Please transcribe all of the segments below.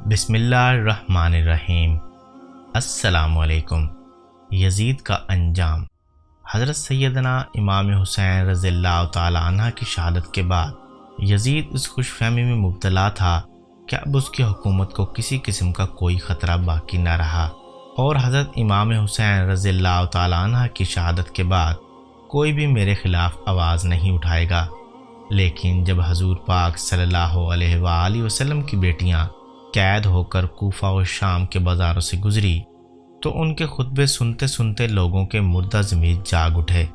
بسم اللہ الرحمن الرحیم۔ السلام علیکم۔ یزید کا انجام۔ حضرت سیدنا امام حسین رضی اللہ تعالی عنہ کی شہادت کے بعد یزید اس خوش فہمی میں مبتلا تھا کہ اب اس کی حکومت کو کسی قسم کا کوئی خطرہ باقی نہ رہا، اور حضرت امام حسین رضی اللہ تعالی عنہ کی شہادت کے بعد کوئی بھی میرے خلاف آواز نہیں اٹھائے گا۔ لیکن جب حضور پاک صلی اللہ علیہ وآلہ وسلم کی بیٹیاں قید ہو کر کوفہ و شام کے بازاروں سے گزری تو ان کے خطبے سنتے سنتے لوگوں کے مردہ ضمیر جاگ اٹھے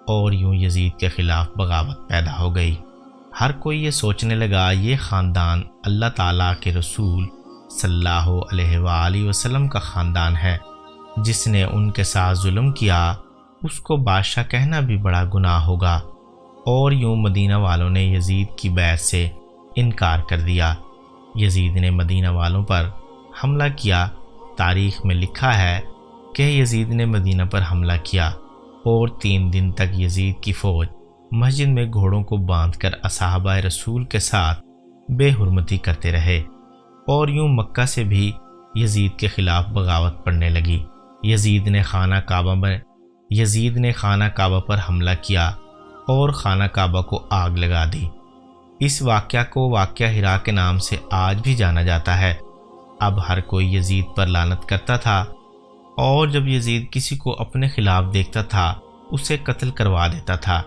اور یوں یزید کے خلاف بغاوت پیدا ہو گئی۔ ہر کوئی یہ سوچنے لگا یہ خاندان اللہ تعالیٰ کے رسول صلی اللہ علیہ وآلہ وسلم کا خاندان ہے، جس نے ان کے ساتھ ظلم کیا اس کو بادشاہ کہنا بھی بڑا گناہ ہوگا، اور یوں مدینہ والوں نے یزید کی بیعت سے انکار کر دیا۔ یزید نے مدینہ والوں پر حملہ کیا۔ تاریخ میں لکھا ہے کہ یزید نے مدینہ پر حملہ کیا اور 3 دن تک یزید کی فوج مسجد میں گھوڑوں کو باندھ کر اصحابہ رسول کے ساتھ بے حرمتی کرتے رہے، اور یوں مکہ سے بھی یزید کے خلاف بغاوت پڑنے لگی۔ یزید نے خانہ کعبہ پر حملہ کیا اور خانہ کعبہ کو آگ لگا دی۔ اس واقعہ کو واقعہ ہرا کے نام سے آج بھی جانا جاتا ہے۔ اب ہر کوئی یزید پر لعنت کرتا تھا، اور جب یزید کسی کو اپنے خلاف دیکھتا تھا اسے قتل کروا دیتا تھا،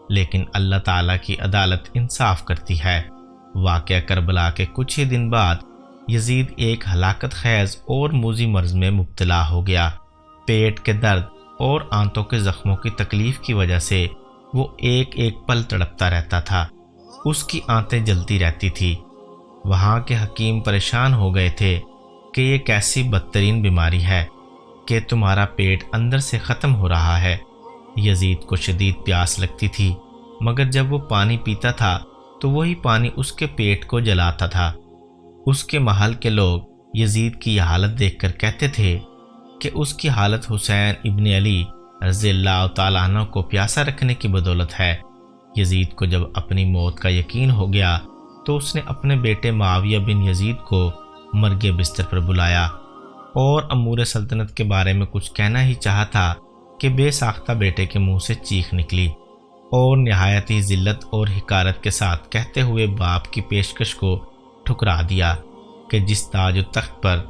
لیکن اللہ تعالیٰ کی عدالت انصاف کرتی ہے۔ واقعہ کربلا کے کچھ ہی دن بعد یزید ایک ہلاکت خیز اور موذی مرض میں مبتلا ہو گیا۔ پیٹ کے درد اور آنتوں کے زخموں کی تکلیف کی وجہ سے وہ ایک ایک پل تڑپتا رہتا تھا۔ اس کی آنتیں جلتی رہتی تھی۔ وہاں کے حکیم پریشان ہو گئے تھے کہ یہ کیسی بدترین بیماری ہے کہ تمہارا پیٹ اندر سے ختم ہو رہا ہے۔ یزید کو شدید پیاس لگتی تھی، مگر جب وہ پانی پیتا تھا تو وہی پانی اس کے پیٹ کو جلاتا تھا۔ اس کے محل کے لوگ یزید کی یہ حالت دیکھ کر کہتے تھے کہ اس کی حالت حسین ابن علی رضی اللہ تعالیٰ عنہ کو پیاسا رکھنے کی بدولت ہے۔ یزید کو جب اپنی موت کا یقین ہو گیا تو اس نے اپنے بیٹے معاویہ بن یزید کو مرگ بستر پر بلایا اور امور سلطنت کے بارے میں کچھ کہنا ہی چاہا تھا کہ بے ساختہ بیٹے کے منہ سے چیخ نکلی، اور نہایت ہی ذلت اور حقارت کے ساتھ کہتے ہوئے باپ کی پیشکش کو ٹھکرا دیا کہ جس تاج و تخت پر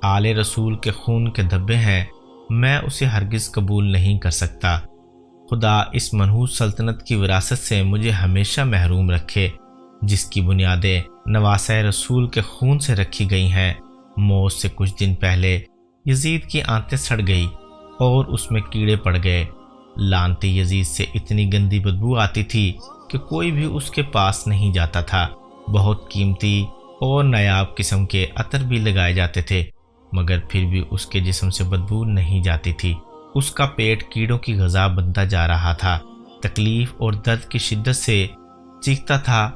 آل رسول کے خون کے دھبے ہیں میں اسے ہرگز قبول نہیں کر سکتا۔ خدا اس منحوس سلطنت کی وراثت سے مجھے ہمیشہ محروم رکھے جس کی بنیادیں نواسہ رسول کے خون سے رکھی گئی ہیں۔ موت سے کچھ دن پہلے یزید کی آنتیں سڑ گئی اور اس میں کیڑے پڑ گئے۔ لعنتی یزید سے اتنی گندی بدبو آتی تھی کہ کوئی بھی اس کے پاس نہیں جاتا تھا۔ بہت قیمتی اور نایاب قسم کے عطر بھی لگائے جاتے تھے، مگر پھر بھی اس کے جسم سے بدبو نہیں جاتی تھی۔ اس کا پیٹ کیڑوں کی غذا بنتا جا رہا تھا۔ تکلیف اور درد کی شدت سے چیختا تھا۔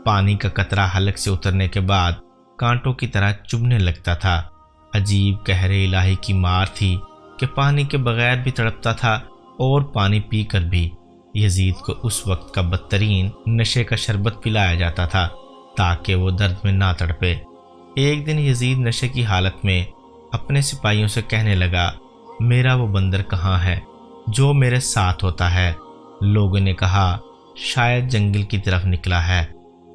پانی کا قطرہ حلق سے اترنے کے بعد کانٹوں کی طرح چبھنے لگتا تھا۔ عجیب قہر الہی کی مار تھی کہ پانی کے بغیر بھی تڑپتا تھا اور پانی پی کر بھی۔ یزید کو اس وقت کا بدترین نشے کا شربت پلایا جاتا تھا تاکہ وہ درد میں نہ تڑپے۔ ایک دن یزید نشے کی حالت میں اپنے سپاہیوں سے کہنے لگا، میرا وہ بندر کہاں ہے جو میرے ساتھ ہوتا ہے؟ لوگوں نے کہا شاید جنگل کی طرف نکلا ہے۔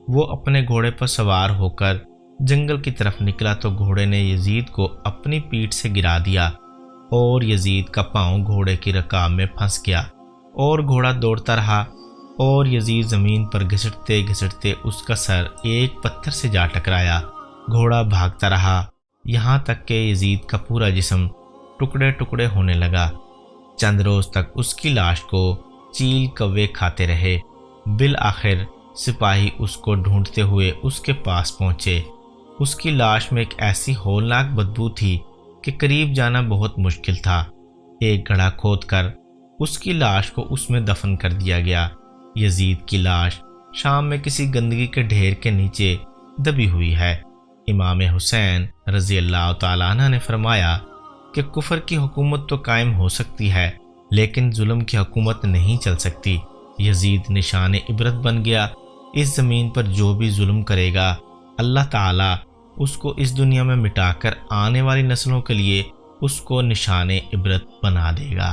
وہ اپنے گھوڑے پر سوار ہو کر جنگل کی طرف نکلا تو گھوڑے نے یزید کو اپنی پیٹھ سے گرا دیا اور یزید کا پاؤں گھوڑے کی رکاب میں پھنس گیا اور گھوڑا دوڑتا رہا، اور یزید زمین پر گھسٹتے گھسٹتے اس کا سر ایک پتھر سے جا ٹکرایا۔ گھوڑا بھاگتا رہا یہاں تک کہ یزید کا پورا جسم ٹکڑے ٹکڑے ہونے لگا۔ چند روز تک اس کی لاش کو چیل کوے کھاتے رہے۔ بالآخر سپاہی اس کو ڈھونڈتے ہوئے اس کے پاس پہنچے۔ اس کی لاش میں ایک ایسی ہولناک بدبو تھی کہ قریب جانا بہت مشکل تھا۔ ایک گڑھا کھود کر اس کی لاش کو اس میں دفن کر دیا گیا۔ یزید کی لاش شام میں کسی گندگی کے ڈھیر کے نیچے دبی ہوئی ہے۔ امام حسین رضی اللہ تعالیٰ عنہ نے فرمایا کہ کفر کی حکومت تو قائم ہو سکتی ہے لیکن ظلم کی حکومت نہیں چل سکتی۔ یزید نشان عبرت بن گیا۔ اس زمین پر جو بھی ظلم کرے گا اللہ تعالیٰ اس کو اس دنیا میں مٹا کر آنے والی نسلوں کے لیے اس کو نشان عبرت بنا دے گا۔